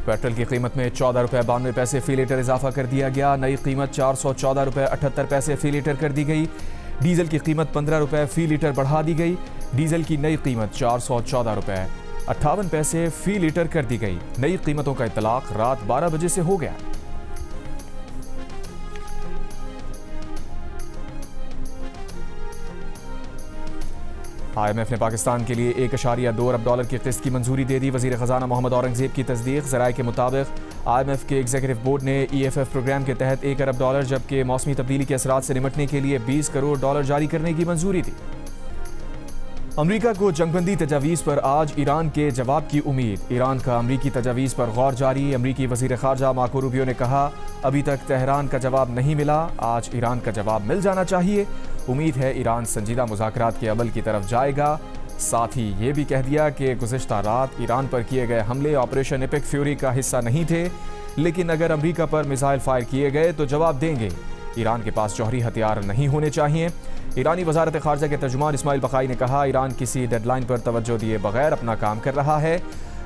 Petrol की कीमत में 14 रुपये 92 पैसे फी लीटर इजाफा कर दिया गया। नई कीमत 414 रुपये 78 पैसे फी लीटर कर दी गई। डीजल की कीमत 15 रुपये फी लीटर बढ़ा दी गई। डीजल की नई कीमत 414 रुपये 58 पैसे फी लीटर कर दी गई। नई कीमतों का इतलाक रात 12 बजे से हो गया। IMF ने पाकिस्तान के लिए 1.2 अरब डॉलर की किस्त की मंजूरी दे दी। वजीर खजाना मोहम्मद औरंगजेब की तस्दीक। ज़राए के मुताबिक IMF के एग्जीक्यूटिव बोर्ड ने EFF प्रोग्राम के तहत 1 अरब डॉलर जबकि मौसमी तब्दीली के असरात से निपटने के लिए 20 करोड़ डॉलर जारी करने की मंजूरी दी। अमरीका को जंगबंदी तजावीज़ पर आज ईरान के जवाब की उम्मीद। ईरान का अमरीकी तजावीज़ पर गौर जारी। अमरीकी वज़ीर ख़ारजा मार्को रूबियो ने कहा, अभी तक तेहरान का जवाब नहीं मिला, आज ईरान का जवाब मिल जाना चाहिए। उम्मीद है ईरान संजीदा मुज़ाकरात के अमल की तरफ जाएगा। साथ ही ये भी कह दिया कि गुज़िश्ता रात ईरान पर किए गए हमले ऑपरेशन एपिक फ्यूरी का हिस्सा नहीं थे, लेकिन अगर अमरीका पर मिसाइल फायर किए गए तो जवाब देंगे। ईरान के पास जौहरी हथियार नहीं होने चाहिए। ईरानी वज़ारत ख़ारजा के तर्जुमान इस्माइल बक़ाई ने कहा, ईरान किसी डेडलाइन पर तवज्जो दिए बगैर अपना काम कर रहा है।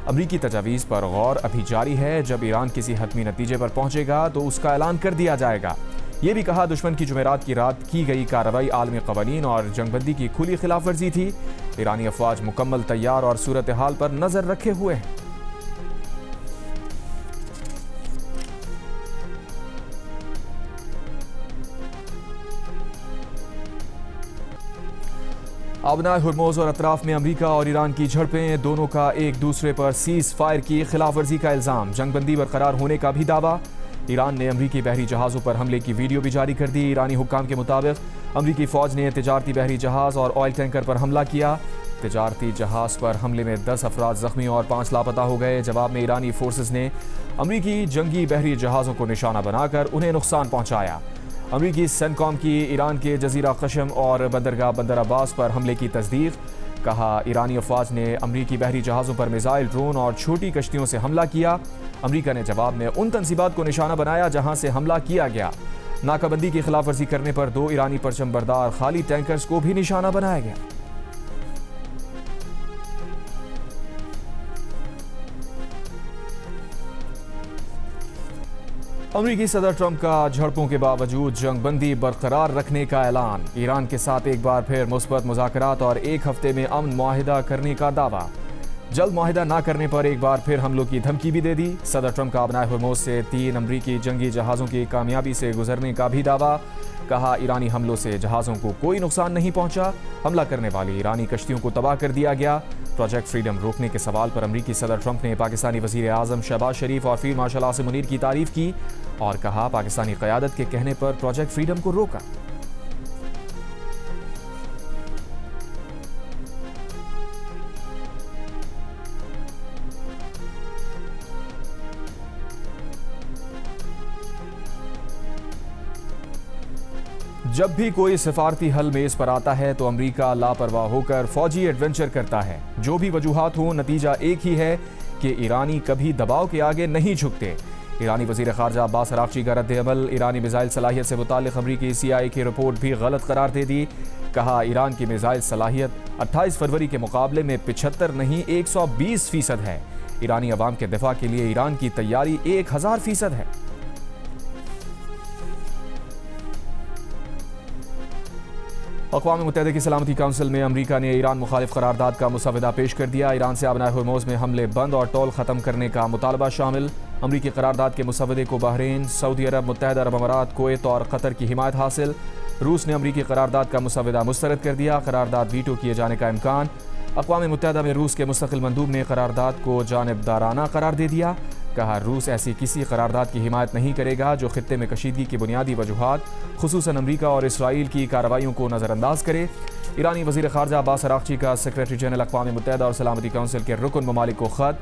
अमरीकी तजावीज़ पर गौर अभी जारी है। जब ईरान किसी हतमी नतीजे पर पहुंचेगा तो उसका ऐलान कर दिया जाएगा। ये भी कहा, दुश्मन की जुमेरात की रात की गई कार्रवाई आलमी क़वानीन और जंगबंदी की खुली खिलाफ वर्जी थी। ईरानी अफवाज मुकम्मल तैयार और सूरत हाल पर नजर रखे हुए हैं। आबनाए हुर्मुज़ और अतराफ में अमरीका और ईरान की झड़पें, दोनों का एक दूसरे पर सीज़ फायर की खिलाफ वर्जी का इल्ज़ाम। जंगबंदी बरकरार होने का भी दावा। ईरान ने अमरीकी बहरी जहाज़ों पर हमले की वीडियो भी जारी कर दी। ईरानी हुक्काम के मुताबिक अमरीकी फ़ौज ने तिजारती बहरी जहाज़ और ऑयल टैंकर पर हमला किया। तिजारती जहाज़ पर हमले में 10 अफराद ज़ख्मी और 5 लापता हो गए। जवाब में ईरानी फोर्सेस ने अमरीकी जंगी बहरी जहाज़ों को निशाना बनाकर उन्हें नुकसान पहुँचाया। अमरीकी सेंटकॉम की ईरान के जजीरा कशम और बंदरगाह बंदर अब्बास पर हमले की तस्दीक। कहा, ईरानी अफवाज ने अमरीकी बहरी जहाज़ों पर मिसाइल, ड्रोन और छोटी कश्तियों से हमला किया। अमरीका ने जवाब में उन तंसीबात को निशाना बनाया जहां से हमला किया गया। नाकाबंदी की खिलाफ वर्जी करने पर 2 ईरानी परचम बरदार खाली टैंकर्स को भी निशाना बनाया गया। अमरीकी सदर ट्रंप का झड़पों के बावजूद जंगबंदी बरकरार रखने का ऐलान। ईरान के साथ एक बार फिर मुस्बत मुज़ाकरात और 1 हफ्ते में अमन मुआहिदा करने का दावा। जल्द मुआहिदा ना करने पर एक बार फिर हमलों की धमकी भी दे दी। सदर ट्रंप का आबनाए हुर्मुज़ से 3 अमरीकी जंगी जहाज़ों की कामयाबी से गुजरने का भी दावा। कहा, ईरानी हमलों से जहाज़ों को कोई नुकसान नहीं पहुंचा, हमला करने वाली ईरानी कश्तियों को तबाह कर दिया गया। प्रोजेक्ट फ्रीडम रोकने के सवाल पर अमरीकी सदर ट्रंप ने पाकिस्तानी वज़ीर आज़म शहबाज शरीफ और फील्ड मार्शल आसिम मुनीर की तारीफ की और कहा, पाकिस्तानी क़यादत के कहने पर प्रोजेक्ट फ्रीडम को रोका। जब भी कोई सिफारती हल मेज़ पर आता है तो अमरीका लापरवाह होकर फौजी एडवेंचर करता है। जो भी वजूहात हो, नतीजा एक ही है कि ईरानी कभी दबाव के आगे नहीं झुकते। ईरानी वज़ीर ख़ारजा अब्बास अराग़ची का रद्द-ए-अमल। ईरानी मिसाइल सलाहियत से मुताल्लिक़ अमरीकी CIA की रिपोर्ट भी गलत करार दे दी। कहा, ईरान की मिसाइल सलाहियत 28 फरवरी के मुकाबले में 75 नहीं 120% है। ईरानी अवाम के दिफा के लिए ईरान की तैयारी 1000% है। अक़वाम मुत्तहिदा की सलामती काउंसिल में अमरीका ने ईरान मुखालिफ करारदाद का मुसवदा पेश कर दिया। ईरान से आबनाए हुर्मुज़ में हमले बंद और टोल ख़त्म करने का मुतालबा शामिल। अमरीकी करारदाद के मुसवदे को बहरीन, सऊदी अरब, मुत्तहिदा अरब अमारात, कुवैत और कतर की हिमायत हासिल। रूस ने अमरीकी करारदाद का मुसवदा मुस्तरद कर दिया। करारदाद वीटो किए जाने का इम्कान। अक़वाम मुत्तहिदा में रूस के मुस्तक़िल मंदूब ने करारदाद को जानिबदाराना करार दे दिया। कहा, रूस ऐसी किसी करारदाद की हिमायत नहीं करेगा जो खित्ते में कशीदगी की बुनियादी वजूहात, खुसूसन अमरीका और इसराइल की कार्रवाइयों को नज़रअंदाज करे। ईरानी वज़ीर ख़ारजा अब्बास अराग़ची का सेक्रेटरी जनरल अक़वाम मुत्तहिदा और सलामती काउंसिल के रुकन ममालिक को ख़त।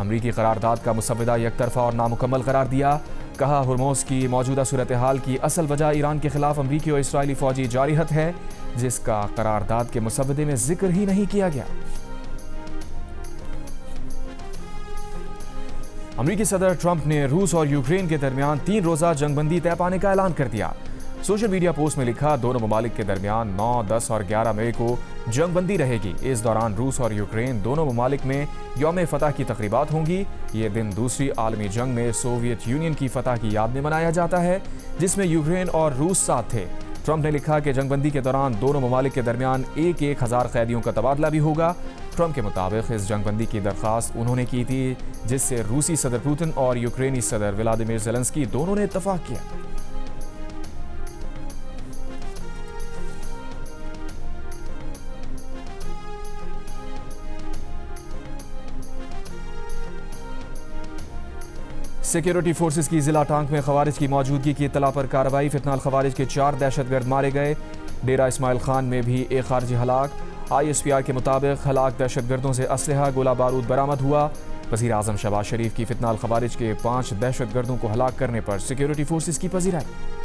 अमरीकी करारदाद का मुसवदा यकतरफ़ा और नामुकम्मल करार दिया। कहा, हुर्मुज़ की मौजूदा सूरत हाल की असल वजह ईरान के खिलाफ अमरीकी और इसराइली फ़ौजी जारिहत है, जिसका करारदाद के मुसवदे में जिक्र ही नहीं किया गया। अमरीकी सदर ट्रंप ने रूस और यूक्रेन के दरमियान 3 रोज़ा जंगबंदी तय पाने का ऐलान कर दिया। सोशल मीडिया पोस्ट में लिखा, दोनों ममालिक के दरमियान 9, 10 और 11 मई को जंगबंदी रहेगी। इस दौरान रूस और यूक्रेन दोनों ममालिक में यौम फतह की तकरीबात होंगी। ये दिन दूसरी आलमी जंग में सोवियत यूनियन की फतह की याद में मनाया जाता है, जिसमें यूक्रेन और रूस साथ थे। ट्रंप ने लिखा कि जंगबंदी के दौरान दोनों ममालिक के दरमियान 1,000 कैदियों का तबादला भी होगा। ट्रंप के मुताबिक इस जंगबंदी की दरख्वास्त उन्होंने की थी, जिससे रूसी सदर पुतिन और यूक्रेनी सदर व्लादिमीर ज़ेलेंस्की दोनों ने इत्तफाक किया। सिक्योरिटी फोर्सेस की जिला टांक में खवारिज की मौजूदगी की इत्तला पर कार्रवाई। फितनाल खवारिज के 4 दहशतगर्द मारे गए। डेरा इस्माइल खान में भी एक खारजी हलाक। ISPR के मुताबिक हलाक दहशतगर्दों से असलहा गोला बारूद बरामद हुआ। वज़ीर आज़म शहबाज शरीफ की फितनाल खवारिज के 5 दहशतगर्दों को हलाक करने पर सिक्योरिटी फोर्सेस की पजीराई।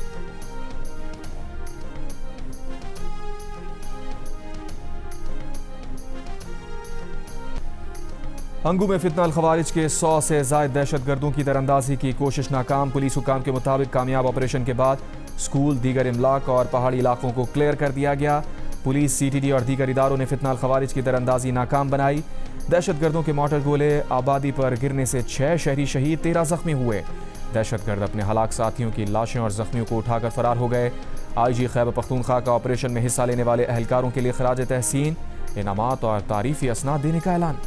हंगू में फितनाल खवारिज के 100 से ज़ायद दहशतगर्दों की दरअंदाजी की कोशिश नाकाम। पुलिस हुकाम के मुताबिक कामयाब ऑपरेशन के बाद स्कूल, दीगर इमलाक और पहाड़ी इलाकों को क्लियर कर दिया गया। पुलिस, CTD और दीगर इदारों ने फितनाल खवारिज की दरअंदाजी नाकाम बनाई। दहशतगर्दों के मोटर गोले आबादी पर गिरने से 6 शहरी शहीद, 13 जख्मी हुए। दहशतगर्द अपने हलाक साथियों की लाशें और जख्मियों को उठाकर फरार हो गए। IG खैबर पख्तूनख्वा का ऑपरेशन में हिस्सा लेने वाले एहलकारों के लिए खराज तहसीन, इनामात और तारीफी असनाद देने का ऐलान।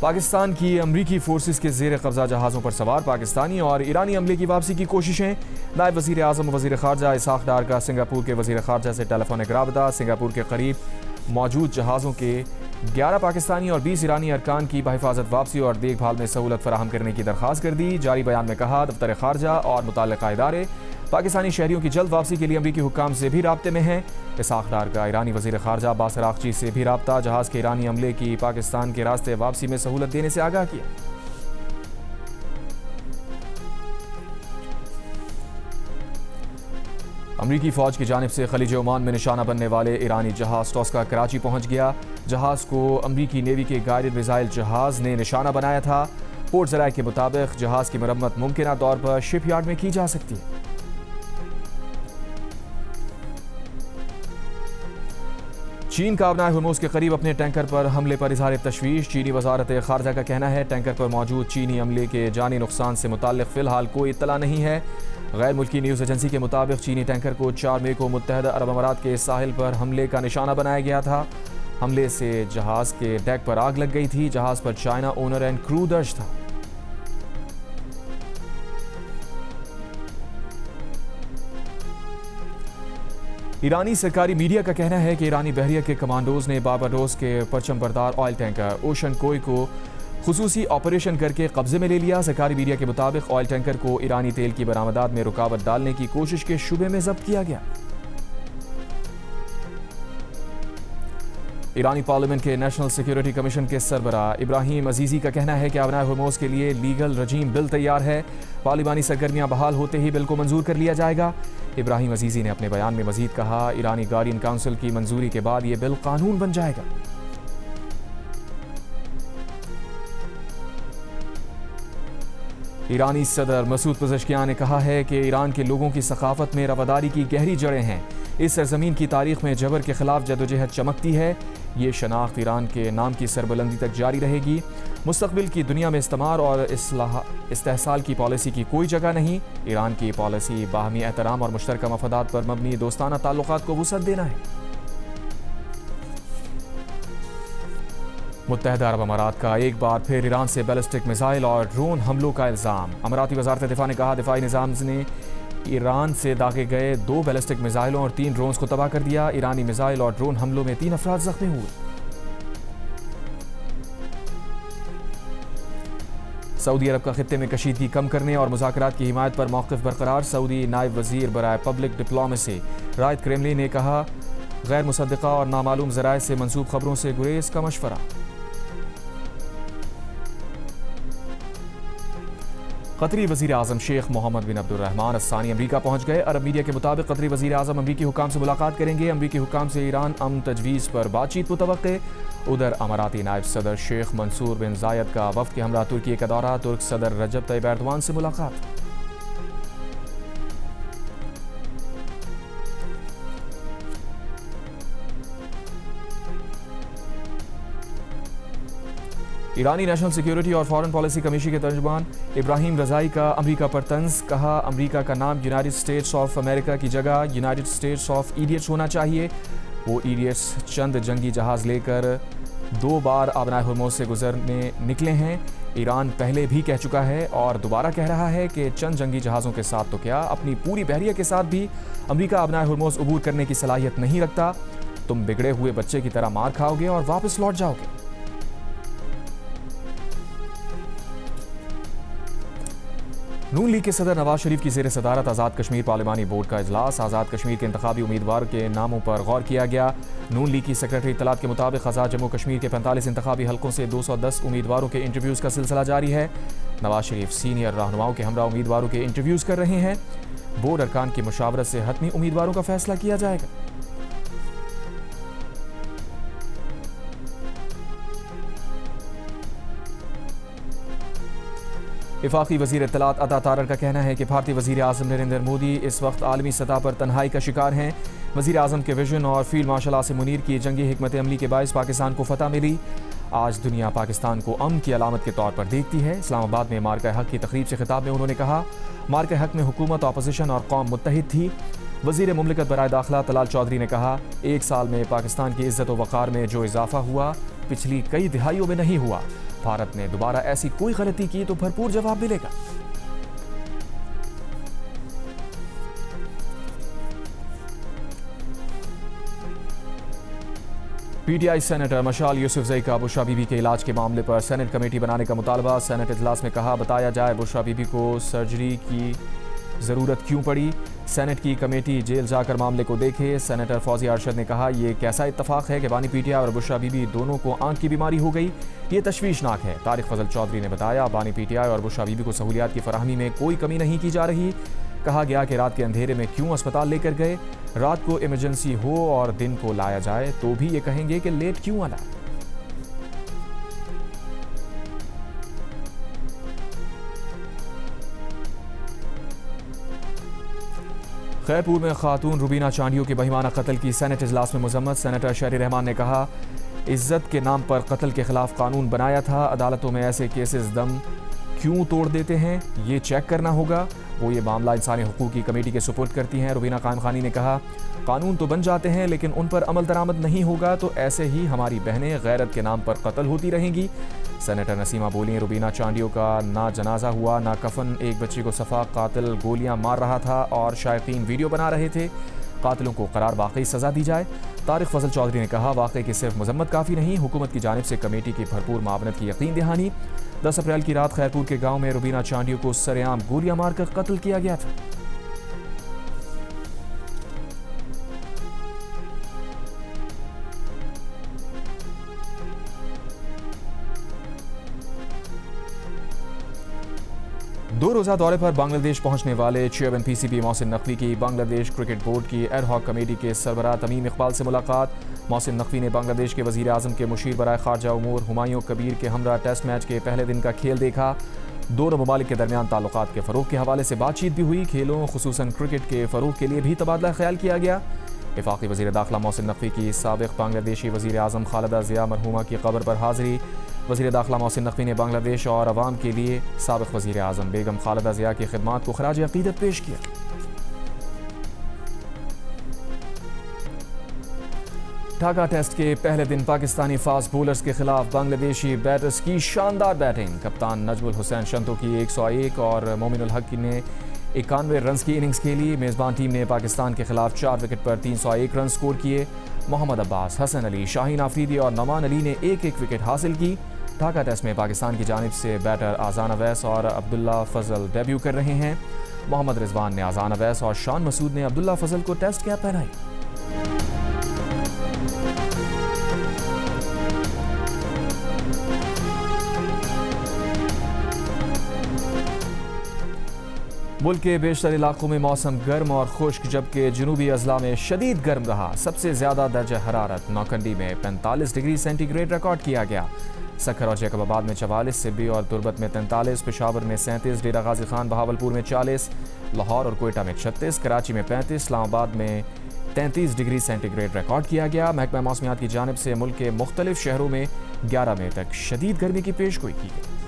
पाकिस्तान की अमरीकी फोर्सेस के जेर कब्जा जहाज़ों पर सवार पाकिस्तानी और ईरानी अमले की वापसी की कोशिशें। नायब वज़ीर आज़म और वज़ीर ख़ारजा इसाक़ डार का सिंगापुर के वज़ीर ख़ारजा से टेलीफोनिक राबता। सिंगापुर के करीब मौजूद जहाज़ों के 11 पाकिस्तानी और 20 ईरानी अरकान की बहिफाजत वापसी और देखभाल में सहूलत फराहम करने की दरख्वास्त कर दी। जारी बयान में कहा, दफ्तर ख़ारजा और मुतल्लिक़ा इदारे पाकिस्तानी शहरियों की जल्द वापसी के लिए अमरीकी हुक्काम से भी राब्ते में हैं। इसाक़ डार का ईरानी वज़ीर ख़ारजा बासर आक़ची से भी राब्ता। जहाज़ के ईरानी अमले की पाकिस्तान के रास्ते वापसी में सहूलत देने से आगाह किया। अमरीकी फ़ौज की जानिब से खलीज ओमान में निशाना बनने वाले ईरानी जहाज़ टॉस्का कराची पहुँच गया। जहाज़ को अमरीकी नेवी के गाइडेड मिसाइल जहाज़ ने निशाना बनाया था। पोर्ट ज़राए के मुताबिक जहाज़ की मरम्मत मुमकिन तौर पर शिपयार्ड में की जा सकती है। चीन का अपना हुर्मुज़ के करीब अपने टैंकर पर हमले पर इज़हार तशवीश। चीनी वज़ारत ख़ारजा का कहना है, टैंकर पर मौजूद चीनी अमले के जानी नुकसान से मुताल्लिक़ फ़िलहाल कोई इत्तला नहीं है। गैर मुल्की न्यूज़ एजेंसी के मुताबिक चीनी टैंकर को 4 मई को मुत्तहदा अरब अमारात के साहिल पर हमले का निशाना बनाया गया था। हमले से जहाज़ के डेक पर आग लग गई थी। जहाज़ पर चाइना ओनर एंड क्रू दर्ज था। ईरानी सरकारी मीडिया का कहना है कि ईरानी बहरिया के कमांडोज ने बारबाडोस के परचम बरदार ऑयल टैंकर ओशन कोई को खुसूसी ऑपरेशन करके कब्जे में ले लिया। सरकारी मीडिया के मुताबिक ऑयल टैंकर को ईरानी तेल की बरामदात में रुकावट डालने की कोशिश के शुबे में जब्त किया गया। ईरानी पार्लियामेंट के नेशनल सिक्योरिटी कमीशन के सरबराह इब्राहिम अजीजी का कहना है कि अपना हुर्मुज़ के लिए लीगल रजीम बिल तैयार है। पार्लिमानी सरगर्मियां बहाल होते ही बिल को मंजूर कर लिया जाएगा। इब्राहिम अजीजी ने अपने बयान में मजीद कहा, ईरानी गार्डियन काउंसिल की मंजूरी के बाद यह बिल कानून बन जाएगा। ईरानी सदर मसूद पज़ेश्कियान ने कहा है कि ईरान के लोगों की सकाफत में रवादारी की गहरी जड़ें हैं। इस सरजमीन की तारीख में जबर के खिलाफ जदोजहद चमकती है। ये शनाख्त ईरान के नाम की सरबुलंदी तक जारी रहेगी। मुस्तकबिल की दुनिया में इस्तेमार और इस्तेहसाल की पॉलिसी की कोई जगह नहीं। ईरान की पॉलिसी बाहमी एहतराम और मुश्तरका मफादात पर मबनी दोस्ताना ताल्लुकात को वुसअत देना है। मुत्तहदा अरब अमारात का एक बार फिर ईरान से बैलिस्टिक मिसाइल और ड्रोन हमलों का इल्ज़ाम। अमाराती वज़ारत दिफा ने कहा, दिफाई निज़ाम ने ईरान से दागे गए 2 बैलिस्टिक मिसाइलों और 3 ड्रोन्स को तबाह कर दिया। ईरानी मिसाइल और ड्रोन हमलों में 3 अफराद जख्मी हुए। सऊदी अरब का खित्ते में कशीदगी कम करने और मुज़ाकरात की हिमायत पर मौक़िफ़ बरकरार। सऊदी नायब वज़ीर बराए पब्लिक डिप्लोमेसी रायद क्रेमलिन ने कहा, गैर मुसद्दिक़ा और नामालूम ज़राए से मंसूब खबरों से गुरेज का मशवरा। कतरी वज़ीर आज़म शेख मोहम्मद बिन अब्दुर्रहमान अस्सानी अमरीका पहुँच गए। अरब मीडिया के मुताबिक कतरी वज़ीर आज़म अमरीकी हुकाम से मुलाकात करेंगे। अमरीकी हुकाम से ईरान अमन तजवीज़ पर बातचीत मुतवक्के। उधर अमाराती नायब सदर शेख मंसूर बिन जायद का वफ़द के हमरा तुर्की का दौरा। तुर्क सदर रजब तैयब एर्दोआन से मुलाकात। ईरानी नेशनल सिक्योरिटी और फॉरेन पॉलिसी कमीशन के तर्जुमान इब्राहिम रज़ाई का अमेरिका पर तंज, कहा अमेरिका का नाम यूनाइटेड स्टेट्स ऑफ अमेरिका की जगह यूनाइटेड स्टेट्स ऑफ इडियट्स होना चाहिए। वो इडियट्स चंद जंगी जहाज़ लेकर 2 बार आबनाए हुर्मुज़ से गुजरने निकले हैं। ईरान पहले भी कह चुका है और दोबारा कह रहा है कि चंद जंगी जहाज़ों के साथ तो क्या, अपनी पूरी बहरिया के साथ भी अमेरिका आबनाए हुर्मुज़ अबूर करने की सलाहियत नहीं रखता। तुम बिगड़े हुए बच्चे की तरह मार खाओगे और वापस लौट जाओगे। नून लीग के सदर नवाज शरीफ की ज़ेर सदारत आज़ाद कश्मीर पार्लिमानी बोर्ड का इजलास। आज़ाद कश्मीर के इंतखाबी उम्मीदवार के नामों पर गौर किया गया। नून लीग की सेक्रेटरी इत्तलात के मुताबिक आज़ाद जम्मू कश्मीर के 45 इंतखाबी हलकों से 210 उम्मीदवारों के इंटरव्यूज़ का सिलसिला जारी है। नवाज शरीफ सीनियर रहनुमाओं के हमरा उम्मीदवारों के इंटरव्यूज़ कर रहे हैं। बोर्ड अरकान की मुशावरत से हतमी उम्मीदवारों का फैसला किया जाएगा। वफाकी वज़ीर इत्तलात अता तारर का कहना है कि भारतीय वज़ीर आज़म नरेंद्र मोदी इस वक्त आलमी सतह पर तन्हाई का शिकार हैं। वज़ीर आज़म के विजन और फील्ड मार्शल आसिम मुनीर की जंगी हिकमत अमली के बायस पाकिस्तान को फतह मिली। आज दुनिया पाकिस्तान को अमन की अलामत के तौर पर देखती है। इस्लामाबाद में मार्का हक की तकरीब से खिताब में उन्होंने कहा, मार्का हक में हुकूमत, अपोजिशन और कौम मुत्तहिद थी। वज़ीर मुमलिकत बराए दाखिला तलाल चौधरी ने कहा, 1 साल में पाकिस्तान की इज़्ज़त व वक़ार में जो इजाफा हुआ पिछली कई दिहाइयों में नहीं हुआ। भारत ने दोबारा ऐसी कोई गलती की तो भरपूर जवाब मिलेगा। पीटीआई सेनेटर मशाल यूसुफजई का बुशरा बीबी के इलाज के मामले पर सेनेट कमेटी बनाने का मुतालबा। सेनेट इजलास में कहा, बताया जाए बुशरा बीबी को सर्जरी की ज़रूरत क्यों पड़ी। सेनेट की कमेटी जेल जाकर मामले को देखे। सेनेटर फौजिया अरशद ने कहा, यह कैसा इत्तफाक है कि बानी पीटीआई और बुशरा बीबी दोनों को आंख की बीमारी हो गई। ये तशवीशनाक है। तारिक फजल चौधरी ने बताया, बानी पीटीआई और बुशरा बीबी को सहूलियात की फराहमी में कोई कमी नहीं की जा रही। कहा गया कि रात के अंधेरे में क्यों अस्पताल लेकर गए। रात को इमरजेंसी हो और दिन को लाया जाए तो भी ये कहेंगे कि लेट क्यों आना। खैरपुर में खातून रुबीना चांडियों के बहिमाना कत्ल की सेनेट इजलास में मजम्मत। सेनेटर शहरी रहमान ने कहा, इज्जत के नाम पर कत्ल के खिलाफ कानून बनाया था। अदालतों में ऐसे केसेस दम क्यों तोड़ देते हैं, ये चेक करना होगा। वो ये मामला इंसानी हुकूक की कमेटी के सुपुर्द करती हैं। रुबीना खान खानी ने कहा, कानून तो बन जाते हैं लेकिन उन पर अमल दरामद नहीं होगा तो ऐसे ही हमारी बहनें गैरत के नाम पर कत्ल होती रहेंगी। सेनेटर नसीमा बोली, रुबीना चांडियों का ना जनाजा हुआ ना कफन। एक बच्ची को सफा कातिल गोलियां मार रहा था और शायकीन वीडियो बना रहे थे। कातिलों को करार वाकई सजा दी जाए। तारिक फजल चौधरी ने कहा, वाकई की सिर्फ मजम्मत काफ़ी नहीं, हुकूमत की जानिब से कमेटी की भरपूर मावनत की यकीन दहानी। 10 अप्रैल की रात खैरपुर के गांव में रुबीना चांडियों को सरेआम गोलियां मारकर कत्ल किया गया था। दो रोज़ा दौरे पर बांग्लादेश पहुंचने वाले चेयरमैन पीसीबी मोहसिन नकवी की बांग्लादेश क्रिकेट बोर्ड की एड हॉक कमेटी के सरबराह तमीम इकबाल से मुलाकात। मोहसिन नकवी ने बांग्लादेश के वज़ीर आज़म के मुशीर बराए खारजा उमूर हुमायूं कबीर के हमरा टेस्ट मैच के पहले दिन का खेल देखा। दोनों ममालिक के दरमियान ताल्लुकात के फ़रोग़ के हवाले से बातचीत भी हुई। खेलों खुसूसन क्रिकेट के फ़रोग़ के लिए भी तबादला ख्याल किया गया। वफाकी वज़ीर दाखिला मोहसिन नकवी की साबिक़ बांग्लादेशी वज़ीर आज़म खालिदा ज़िया मरहूमा की कब्र पर हाज़िरी। वज़ीर दाखिला मोहसिन नकवी ने बांग्लादेश और अवाम के लिए साबिक़ वज़ीर आज़म बेगम खालिदा ज़िया की खिदमात को खराज अक़ीदत पेश किया। ढाका टेस्ट के पहले दिन पाकिस्तानी फास्ट बॉलर्स के खिलाफ बांग्लादेशी बैटर्स की शानदार बैटिंग। कप्तान नजमुल हुसैन शंतो की 101 और मोमिनुल हक ने 91 रन की इनिंग्स खेली। मेज़बान टीम ने पाकिस्तान के खिलाफ 4 विकेट पर 301 रन स्कोर किए। मोहम्मद अब्बास, हसन अली, शाहीन आफरीदी और नमान अली ने एक एक विकेट हासिल की। ढाका टेस्ट में पाकिस्तान की जानिब से बैटर आज़ान अवैस और अब्दुल्ला फजल डेब्यू कर रहे हैं। मोहम्मद रिजवान ने आज़ान अवैस और शान मसूद ने अब्दुल्ला फजल को टेस्ट कैप पहनाई। मुल्क के बेशतर इलाकों में मौसम गर्म और खुश्क, जबकि जनूबी अजला में शदीद गर्म रहा। सबसे ज़्यादा दर्जा हरारत नौकंडी में 45 डिग्री सेंटीग्रेड रिकॉर्ड किया गया। सखर और जैकबाबाद में 44, सिब्बी और तुरबत में 43, पेशावर में 37, डेरा गाजी खान बहावलपुर में 40, लाहौर और कोयटा में 36, कराची में 35, इस्लामाबाद में 33 डिग्री सेंटीग्रेड रिकॉर्ड किया गया। महकमा मौसमियात की जानिब से मुल्क के मुख्तलिफ शहरों में 11 मई तक शदीद गर्मी की पेशगोई की गई।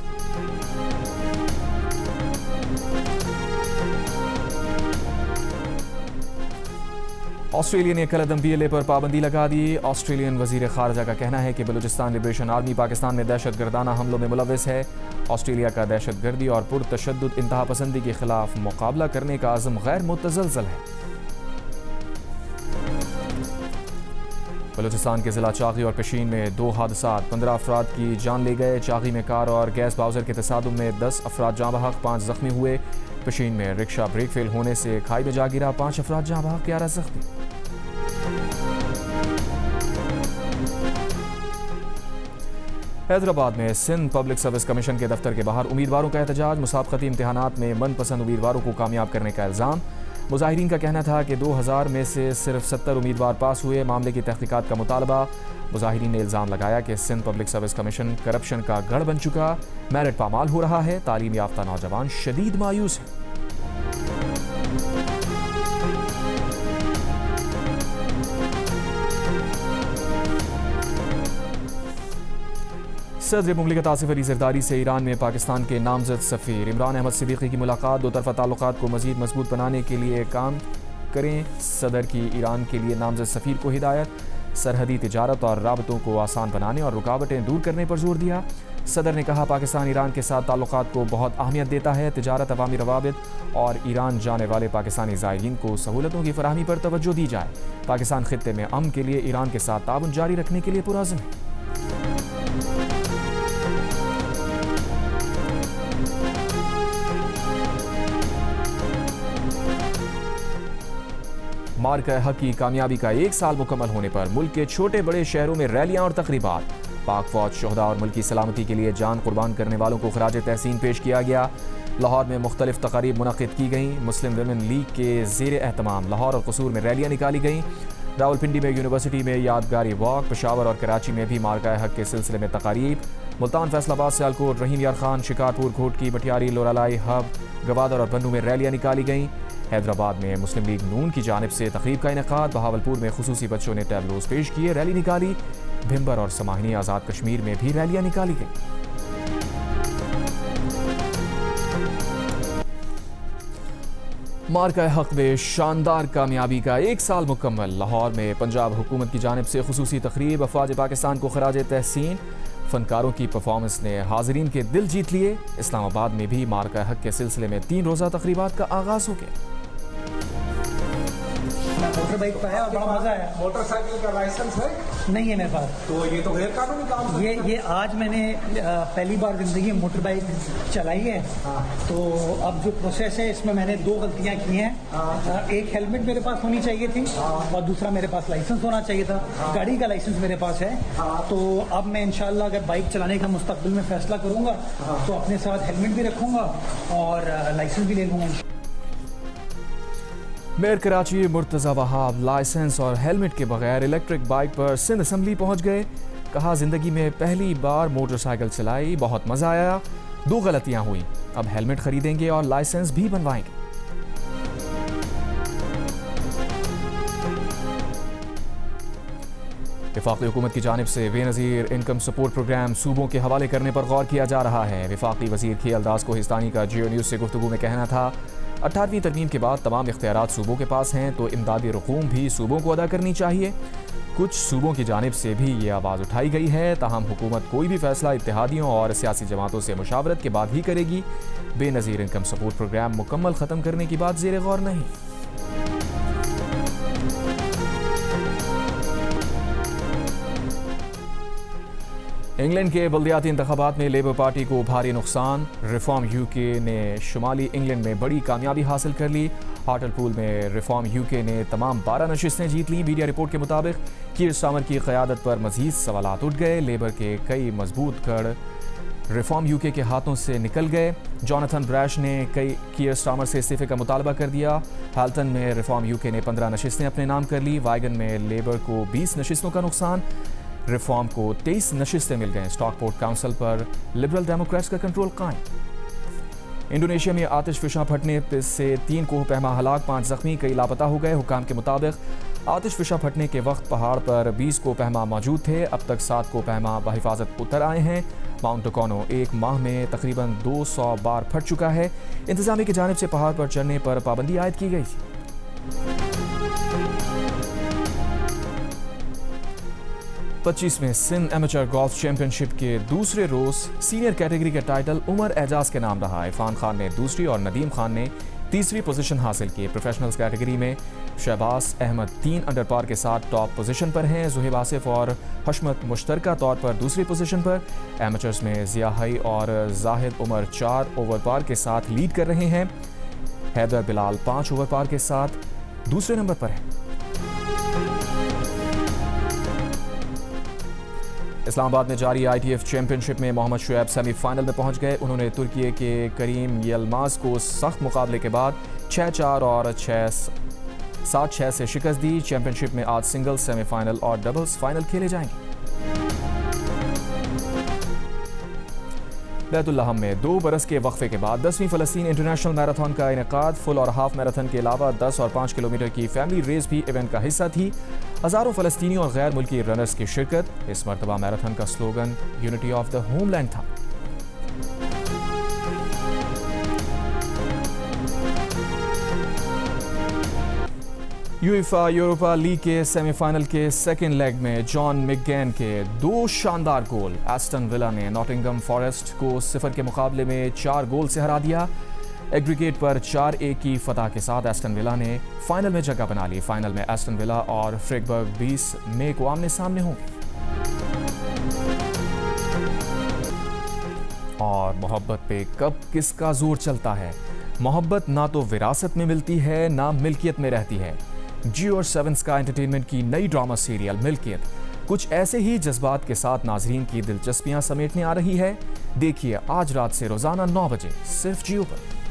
ऑस्ट्रेलिया ने कलअदम BLA पर पाबंदी लगा दी। ऑस्ट्रेलियन वजीर खारजा का कहना है कि बलूचिस्तान लिबरेशन आर्मी पाकिस्तान में दहशत गर्दाना हमलों में मुलविस है। ऑस्ट्रेलिया का दहशत गर्दी और पुरतशद्दुद इंतहा पसंदी के खिलाफ मुकाबला करने का अज़म गैर मुतज़लज़ल है। बलूचिस्तान के जिला चागी और पेशीन में 2 हादसात, 15 अफराद की जान ले गए। चागी में कार और गैस बाउजर के तसादुम में 10 अफराद जाँ बहक, 5 जख्मी हुए। पेशीन में रिक्शा ब्रेक फेल होने से खाई में जा गिरा, 5 अफराद जाँ बहक, 11 जख्मी। हैदराबाद में सिंध पब्लिक सर्विस कमीशन के दफ्तर के बाहर उम्मीदवारों का एहतजाज। मुसाबकती इम्तिहानात में मनपसंद उम्मीदवारों को कामयाब करने का इल्ज़ाम। मुजाहिरीन का कहना था कि 2000 में से सिर्फ 70 उम्मीदवार पास हुए। मामले की तहकीकात का मुतालबा। मुजाहिरीन ने इल्ज़ाम लगाया कि Sindh public service commission corruption का गढ़ बन चुका, मेरिट पामाल हो रहा है। तालीम याफ्ता नौजवान शदीद मायूस हैं। सदर मुमलिकत आसिफ अली ज़रदारी से ईरान में पाकिस्तान के नामजद सफ़ीर इमरान अहमद सिद्दीकी की मुलाकात। दो तरफ़ा ताल्लुकात को मज़ीद मजबूत बनाने के लिए काम करें। सदर की ईरान के लिए नामजद सफ़ीर को हिदायत। सरहदी तिजारत और राबतों को आसान बनाने और रुकावटें दूर करने पर जोर दिया। सदर ने कहा पाकिस्तान ईरान के साथ ताल्लुकात को बहुत अहमियत देता है। तिजारत, अवामी रवाबित और ईरान जाने वाले पाकिस्तानी ज़ायरीन को सहूलतों की फराहमी पर तवज्जो दी जाए। पाकिस्तान खित्ते में अमन के लिए ईरान के साथ ताउन जारी रखने के लिए पुरअज़्म है। मार्का हक की कामयाबी का 1 साल मुकम्मल होने पर मुल्क के छोटे बड़े शहरों में रैलियां और तकरीबात। पाक फौज, शोहदा और मुल्की सलामती के लिए जान कुर्बान करने वालों को खराज तहसीन पेश किया गया। लाहौर में मुख्तलिफ तकारीब मुनक़िद की गईं। मुस्लिम विमेन लीग के ज़ेर एहतमाम लाहौर और कसूर में रैलियां निकाली गईं। रावलपिंडी में यूनिवर्सिटी में यादगारी वॉक। पेशावर और कराची में भी मार्का हक के सिलसिले में तकारीब। मुल्तान, फैसलाबाद, सियालकोट, रहीम यार खान, शिकारपुर, घोटकी, मटियारी, लोरालाई, हब, गवादर और बन्नू में रैलियां निकाली गईं। हैदराबाद में मुस्लिम लीग नून की जानिब से तकरीब का इनेकाद। बहावलपुर में खुसूसी बच्चों ने टैबलोज पेश किए, रैली निकाली। भिम्बर और समाहिनी आज़ाद कश्मीर में भी रैलियां निकाली गईं। मार्का हक में शानदार कामयाबी का 1 साल मुकम्मल। लाहौर में पंजाब हुकूमत की जानिब से खुसूसी तकरीब। अफवाज पाकिस्तान को खराज तहसीन। फनकारों की परफॉर्मेंस ने हाजरीन के दिल जीत लिए। इस्लामाबाद में भी मार्का हक के सिलसिले में 3 रोज़ा तकरीबात का आगाज हो गया। मोटर बाइक पे है और बड़ा मजा आया। मोटरसाइकिल का लाइसेंस है? नहीं है मेरे पास। तो ये तो गैर कानूनी काम है। ये आज मैंने पहली बार जिंदगी में मोटर बाइक चलाई है। हाँ। तो अब जो प्रोसेस है इसमें मैंने 2 गलतियां की हैं। हाँ। एक हेलमेट मेरे पास होनी चाहिए थी। हाँ। और दूसरा मेरे पास लाइसेंस होना चाहिए था। हाँ। गाड़ी का लाइसेंस मेरे पास है। हाँ। तो अब मैं इंशाल्लाह अगर बाइक चलाने का मुस्तकबिल में फैसला करूंगा तो अपने साथ हेलमेट भी रखूंगा और लाइसेंस भी ले लूंगा। मेयर कराची मुर्तज़ा वहाब लाइसेंस और हेलमेट के बगैर इलेक्ट्रिक बाइक पर सिंध असम्बली पहुंच गए। कहा जिंदगी में पहली बार मोटरसाइकिल चलाई, बहुत मजा आया। 2 गलतियां हुई, अब हेलमेट खरीदेंगे और लाइसेंस भी बनवाएंगे। वफाकी हुकूमत की जानिब से बेनज़ीर इनकम सपोर्ट प्रोग्राम सूबों के हवाले करने पर गौर किया जा रहा है। वफाकी वज़ीर खियलदास कोहिस्तानी का जियो न्यूज़ से गुफ्तगू में कहना था 18वीं तरमीम के बाद तमाम इख्तियारात सूबों के पास हैं, तो इमदादी रकूम भी सूबों को अदा करनी चाहिए। कुछ सूबों की जानिब से भी ये आवाज़ उठाई गई है। ताहम हुकूमत कोई भी फैसला इत्तेहादियों और सियासी जमातों से मुशावरत के बाद ही करेगी। बेनज़ीर इनकम सपोर्ट प्रोग्राम मुकम्मल ख़त्म करने की बात ज़ेर गौर नहीं। इंग्लैंड के बल्दियाती इंतखाबात में लेबर पार्टी को भारी नुकसान। रिफॉर्म यूके ने शुमाली इंग्लैंड में बड़ी कामयाबी हासिल कर ली। हार्टलपूल में रिफॉर्म यूके ने तमाम 12 नशिस्तें जीत लीं। मीडिया रिपोर्ट के मुताबिक कीर स्टामर की क़यादत पर मज़ीद सवालात उठ गए। लेबर के कई मजबूत गढ़ रिफॉर्म यूके के हाथों से निकल गए। जॉनथन ब्रैश ने कीर स्टामर से इस्तीफे का मुतालबा कर दिया। हाल्टन में रिफॉर्म यूके ने 15 नशिस्तें अपने नाम कर ली। वाइगन में लेबर को 20 नशिस्तों का नुकसान। रिफॉर्म को 23 नशिस्तें मिल गए। स्टॉकपोर्ट काउंसिल पर लिबरल डेमोक्रेट्स का कंट्रोल कायम। इंडोनेशिया में आतिश फिशां फटने से 3 कोह पैमा हलाक, 5 जख्मी, कई लापता हो गए। हुकाम के मुताबिक आतिश फिशा फटने के वक्त पहाड़ पर 20 कोपहमा मौजूद थे। अब तक 7 कोपहमा बहिफाजत उतर आए हैं। माउंट टकोनो एक माह में तकरीबन 200 बार फट चुका है। इंतजामिया की जानिब से पहाड़ पर चढ़ने पर पाबंदी आयद की गई थी। 25वें सिंध एमेचर गोल्फ चैंपियनशिप के दूसरे रोज सीनियर कैटेगरी का टाइटल उमर एजाज के नाम रहा। इरफान खान ने दूसरी और नदीम खान ने तीसरी पोजीशन हासिल की। प्रोफेशनल्स कैटेगरी में शहबाज अहमद 3 अंडर पार के साथ टॉप पोजीशन पर हैं। जुहेब आसिफ और हशमत मुश्तरका तौर पर दूसरी पोजीशन पर। एमेचर्स में जियाहई और जाहिद उमर 4 ओवर पार के साथ लीड कर रहे हैं। हैदर बिलाल 5 ओवर पार के साथ दूसरे नंबर पर है। इस्लामाबाद में जारी ITF चैंपियनशिप में मोहम्मद शुएब सेमीफाइनल में पहुंच गए। उन्होंने तुर्की के करीम यिल्माज को सख्त मुकाबले के बाद 6-4 और 7-6 से शिकस्त दी। चैंपियनशिप में आज सिंगल्स सेमीफाइनल और डबल्स फाइनल खेले जाएंगे। बैतुल्लाहम में 2 बरस के वक्फे के बाद 10वीं फ़लस्तीन इंटरनेशनल मैराथन का इनेकाद। फुल और हाफ मैराथन के अलावा 10 और 5 किलोमीटर की फैमिली रेस भी इवेंट का हिस्सा थी। हज़ारों फ़लस्तीनी और गैर मुल्की रनर्स की शिरकत। इस मरतबा मैराथन का slogan unity of the homeland था। यूएफए यूरोपा लीग के सेमीफाइनल के सेकेंड लेग में जॉन मैकगेन के 2 शानदार गोल। एस्टन विला ने नॉटिंघम फॉरेस्ट को 0 के मुकाबले में 4 गोल से हरा दिया। एग्रीगेट पर 4-1 की फतह के साथ एस्टन विला ने फाइनल में जगह बना ली। फाइनल में एस्टन विला और फ्रेगबर्ग 20 मई को आमने सामने होंगे। और मोहब्बत पे कब किसका जोर चलता है? मोहब्बत ना तो विरासत में मिलती है ना मिल्कियत में रहती है। जियो और 7 स्काई एंटरटेनमेंट की नई ड्रामा सीरियल मिल्कियत कुछ ऐसे ही जज्बात के साथ नाजरीन की दिलचस्पियां समेटने आ रही है। देखिए आज रात से रोजाना 9 बजे सिर्फ जियो पर।